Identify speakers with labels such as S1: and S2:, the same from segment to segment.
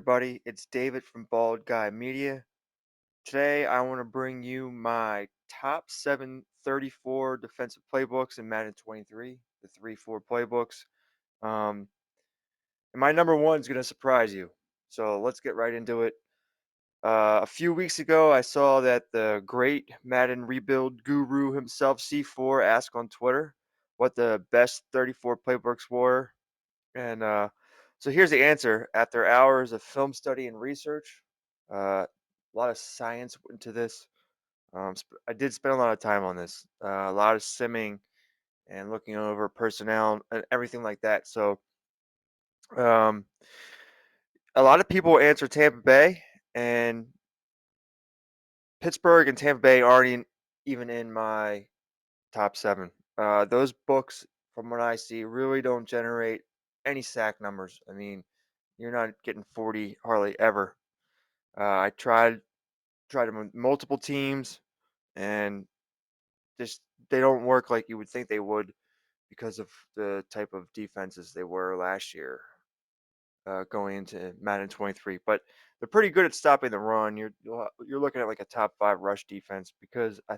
S1: everybody? It's David from Bald Guy Media. Today, I want to bring you my top 734 defensive playbooks in Madden 23, the 3-4 playbooks. Um, and my number one is going to surprise you. So let's get right into it. A few weeks ago, I saw that the great Madden rebuild guru himself, C4, asked on Twitter what the best 34 playbooks were. And so here's the answer. After hours of film study and research, a lot of science went into this. I did spend a lot of time on this, a lot of simming and looking over personnel and everything like that. So um, a lot of people answer Tampa Bay, and Pittsburgh and Tampa Bay aren't even in my top seven. Those books, from what I see, really don't generate any sack numbers. I mean, you're not getting 40 hardly ever. I tried them with multiple teams, and just they don't work like you would think they would because of the type of defenses they were last year, going into Madden 23. But they're pretty good at stopping the run. You're looking at like a top five rush defense because I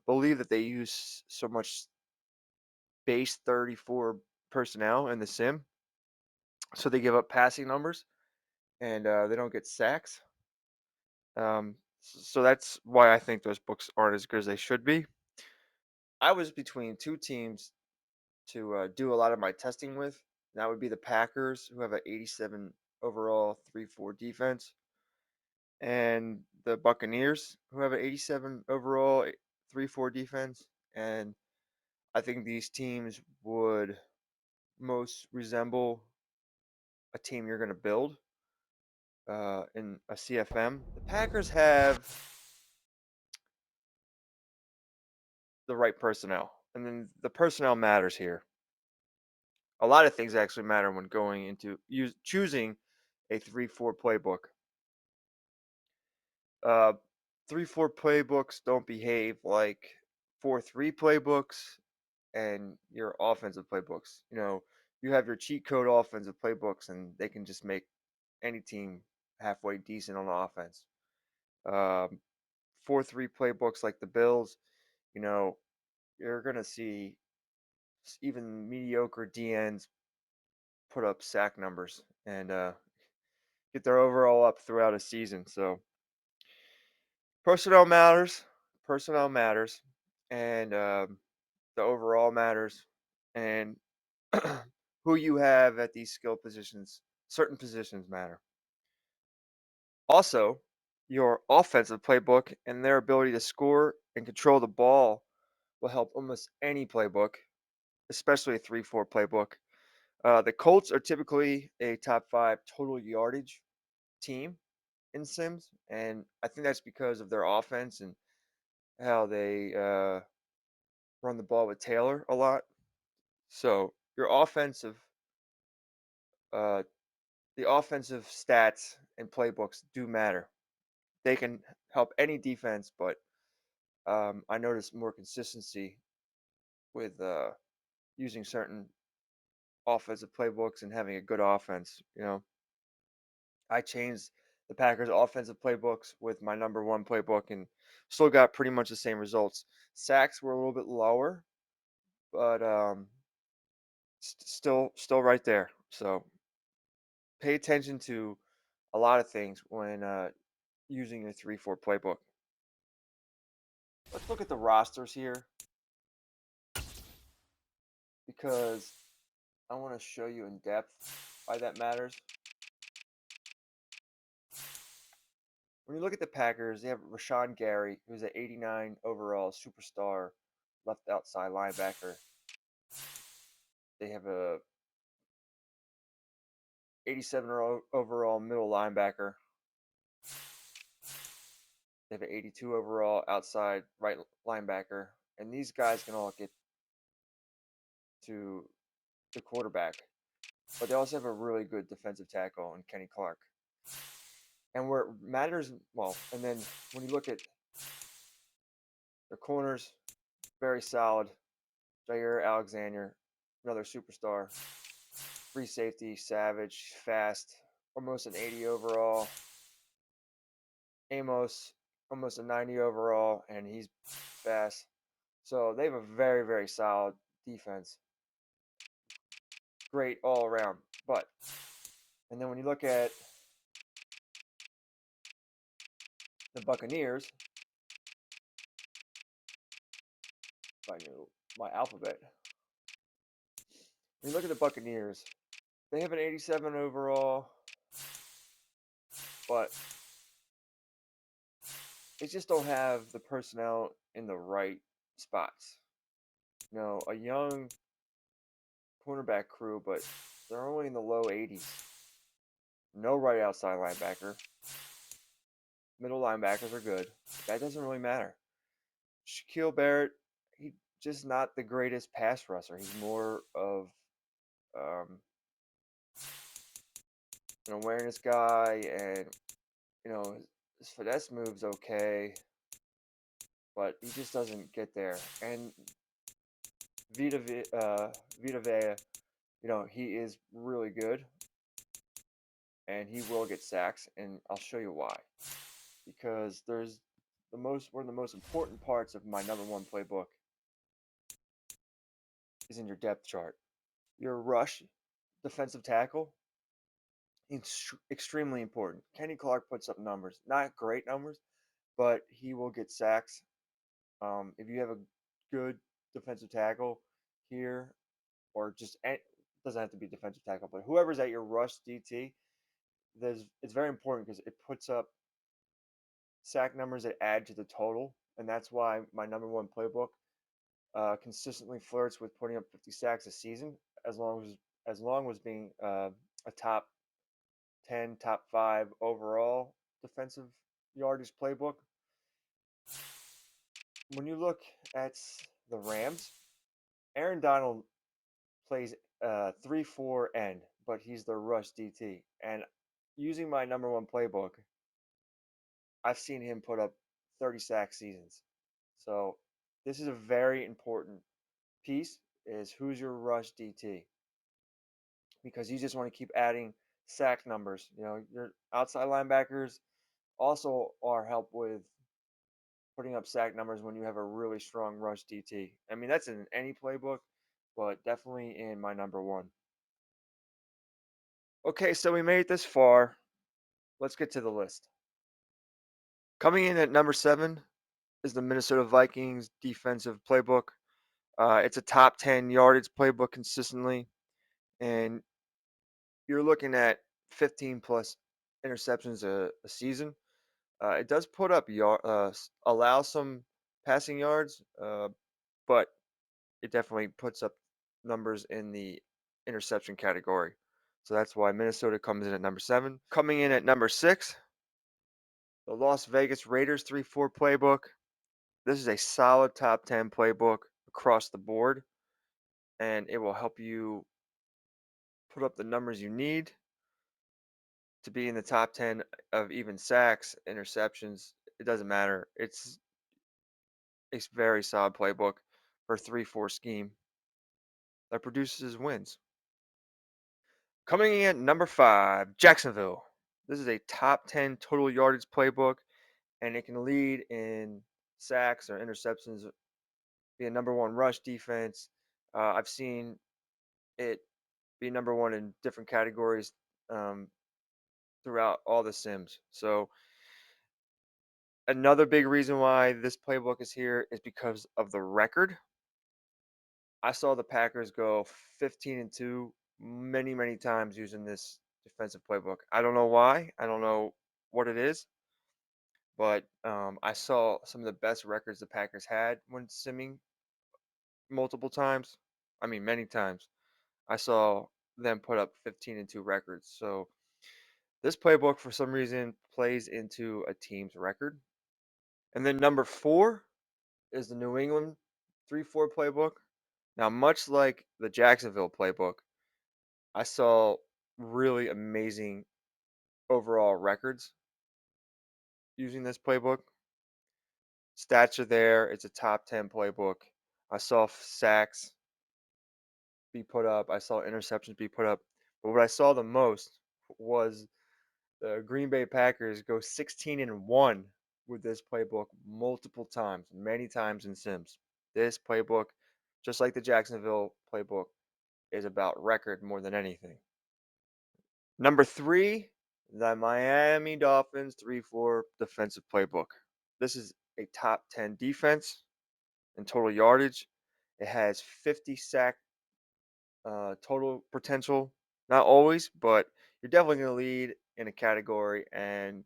S1: believe that they use so much base 34 personnel in the sim, so they give up passing numbers and they don't get sacks. So that's why I think those books aren't as good as they should be. I was between two teams to do a lot of my testing with. That would be the Packers, who have an 87 overall 3-4 defense, and the Buccaneers, who have an 87 overall 3-4 defense. And I think these teams would most resemble a team you're going to build in a CFM. The Packers have the right personnel, and then the personnel matters here. A lot of things actually matter when going into choosing a 3-4 playbook. Uh, 3-4 playbooks don't behave like 4-3 playbooks and your offensive playbooks. You have your cheat code offensive playbooks, and they can just make any team halfway decent on offense. Um, 4-3 playbooks like the Bills, you know, you're gonna see even mediocre DNs put up sack numbers and get their overall up throughout a season. So personnel matters, personnel matters, and the overall matters, and who you have at these skill positions, certain positions matter. Also, your offensive playbook and their ability to score and control the ball will help almost any playbook, especially a 3-4 playbook. The Colts are typically a top five total yardage team in Sims, and I think that's because of their offense and how they run the ball with Taylor a lot. So your uh, the offensive stats and playbooks do matter. They can help any defense, but I notice more consistency with using certain offensive playbooks and having a good offense. I changed the Packers' offensive playbooks with my number one playbook and still got pretty much the same results. Sacks were a little bit lower, but still right there. So pay attention to a lot of things when using a 3-4 playbook. Let's look at the rosters here because I want to show you in depth why that matters. When you look at the Packers, they have Rashawn Gary, who's an 89 overall superstar left outside linebacker. They have a 87 overall middle linebacker. They have an 82 overall outside right linebacker. And these guys can all get to the quarterback. But they also have a really good defensive tackle in Kenny Clark. And where it matters, well, and then when you look at the corners, very solid. Jair Alexander, another superstar. Free safety, savage, fast, almost an 80 overall. Amos, almost a 90 overall, and he's fast. So they have a very, very solid defense. Great all around. And then when you look at the Buccaneers, if I knew my alphabet, when you look at the Buccaneers, they have an 87 overall, but they just don't have the personnel in the right spots. A young cornerback crew, but they're only in the low 80s. No right outside linebacker. Middle linebackers are good. That doesn't really matter. Shaquille Barrett, he's just not the greatest pass rusher. He's more of um, an awareness guy, and his finesse move's okay, but he just doesn't get there. And Vita Vea, he is really good, and he will get sacks, and I'll show you why. Because there's one of the most important parts of my number one playbook is in your depth chart. Your rush defensive tackle, extremely important. Kenny Clark puts up numbers, not great numbers, but he will get sacks. If you have a good defensive tackle here, or just doesn't have to be defensive tackle, but whoever's at your rush DT, it's very important because it puts up sack numbers that add to the total, and that's why my number one playbook consistently flirts with putting up 50 sacks a season, as long as being a top 10, top 5 overall defensive yardage playbook. When you look at the Rams, Aaron Donald plays 3-4 end, but he's the rush DT. And using my number one playbook, I've seen him put up 30 sack seasons. So this is a very important piece is who's your rush DT, because you just want to keep adding sack numbers. Your outside linebackers also are help with putting up sack numbers when you have a really strong rush DT. I mean, that's in any playbook, but definitely in my number one. Okay, so we made it this far. Let's get to the list. Coming in at number 7 is the Minnesota Vikings defensive playbook. It's a top 10 yardage playbook consistently, and you're looking at 15 plus interceptions a season. It does put up allow some passing yards, but it definitely puts up numbers in the interception category. So that's why Minnesota comes in at number 7. Coming in at number 6, the Las Vegas Raiders 3-4 playbook. This is a solid top 10 playbook across the board, and it will help you put up the numbers you need to be in the top 10 of even sacks, interceptions. It doesn't matter. It's a very solid playbook for 3-4 scheme that produces wins. Coming in at number 5, Jacksonville. This is a top 10 total yardage playbook, and it can lead in sacks or interceptions, be a number one rush defense. I've seen it be number one in different categories um, throughout all the sims. So another big reason why this playbook is here is because of the record. I saw the Packers go 15-2 many, many times using this defensive playbook. I don't know why. I don't know what it is, but I saw some of the best records the Packers had when simming multiple times. I mean, many times. I saw them put up 15-2 records. So this playbook, for some reason, plays into a team's record. And then number 4 is the New England 3-4 playbook. Now, much like the Jacksonville playbook, I saw really amazing overall records using this playbook. Stats are there. It's a top 10 playbook. I saw sacks be put up. I saw interceptions be put up. But what I saw the most was the Green Bay Packers go 16-1 with this playbook multiple times, many times in Sims. This playbook, just like the Jacksonville playbook, is about record more than anything. Number three, the Miami Dolphins 3-4 defensive playbook. This is a top 10 defense in total yardage. It has 50 sack total potential. Not always, but you're definitely going to lead in a category, and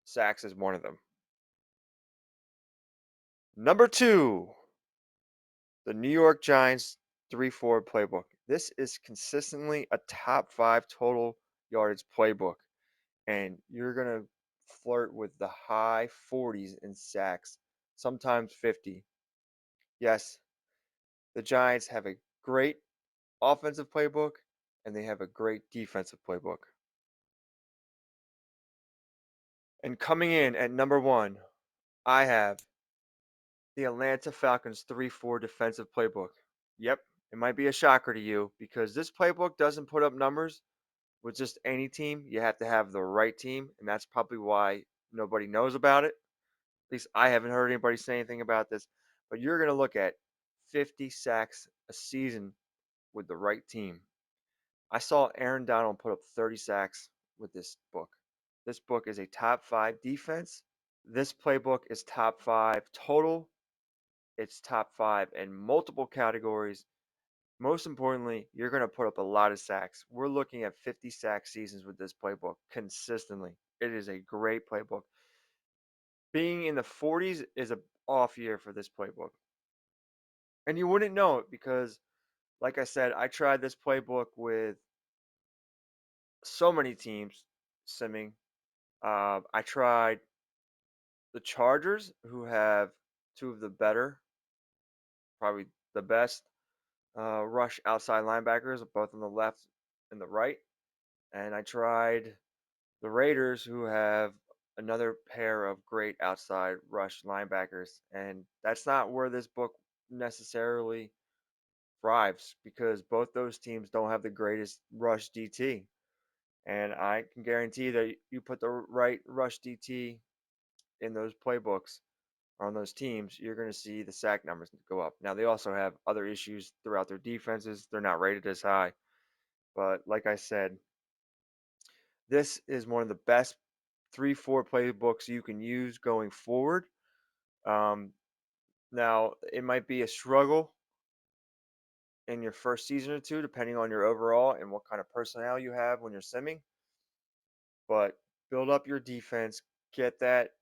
S1: sacks is one of them. Number two, the New York Giants 3-4 playbook. This is consistently a top 5 total yardage playbook, and you're going to flirt with the high 40s in sacks, sometimes 50. Yes, the Giants have a great offensive playbook, and they have a great defensive playbook. And coming in at number one, I have the Atlanta Falcons 3-4 defensive playbook. Yep, it might be a shocker to you because this playbook doesn't put up numbers with just any team. You have to have the right team, and that's probably why nobody knows about it. At least I haven't heard anybody say anything about this. But you're going to look at 50 sacks a season with the right team. I saw Aaron Donald put up 30 sacks with this book. This book is a top 5 defense. This playbook is top 5 total. It's top 5 in multiple categories. Most importantly, you're going to put up a lot of sacks. We're looking at 50 sack seasons with this playbook consistently. It is a great playbook. Being in the 40s is a off year for this playbook. And you wouldn't know it because, like I said, I tried this playbook with so many teams simming. I tried the Chargers, who have two of the better, probably the best rush outside linebackers, both on the left and the right. And I tried the Raiders, who have another pair of great outside rush linebackers. And that's not where this book necessarily thrives because both those teams don't have the greatest rush DT. And I can guarantee that you put the right rush DT in those playbooks or on those teams, you're going to see the sack numbers go up. Now, they also have other issues throughout their defenses. They're not rated as high. But like I said, this is one of the best 3-4 playbooks you can use going forward. Um, Now, it might be a struggle in your first season or two, depending on your overall and what kind of personnel you have when you're simming. But build up your defense, get that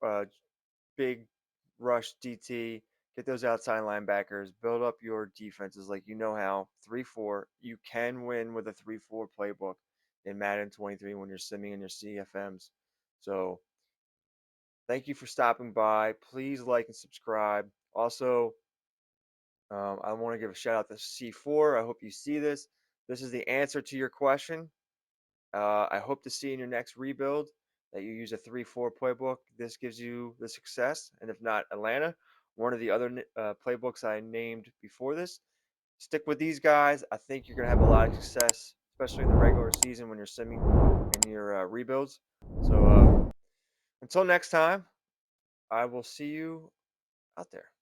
S1: uh, big rush DT, get those outside linebackers, build up your defenses like you know how. 3-4, you can win with a 3-4 playbook in Madden 23 when you're simming in your CFMs. So thank you for stopping by. Please like and subscribe. Also, I want to give a shout out to C4. I hope you see this. This is the answer to your question. I hope to see in your next rebuild that you use a 3-4 playbook. This gives you the success. And if not Atlanta, one of the other playbooks I named before this, stick with these guys. I think you're going to have a lot of success, especially in the regular season when you're simming in your rebuilds. So until next time, I will see you out there.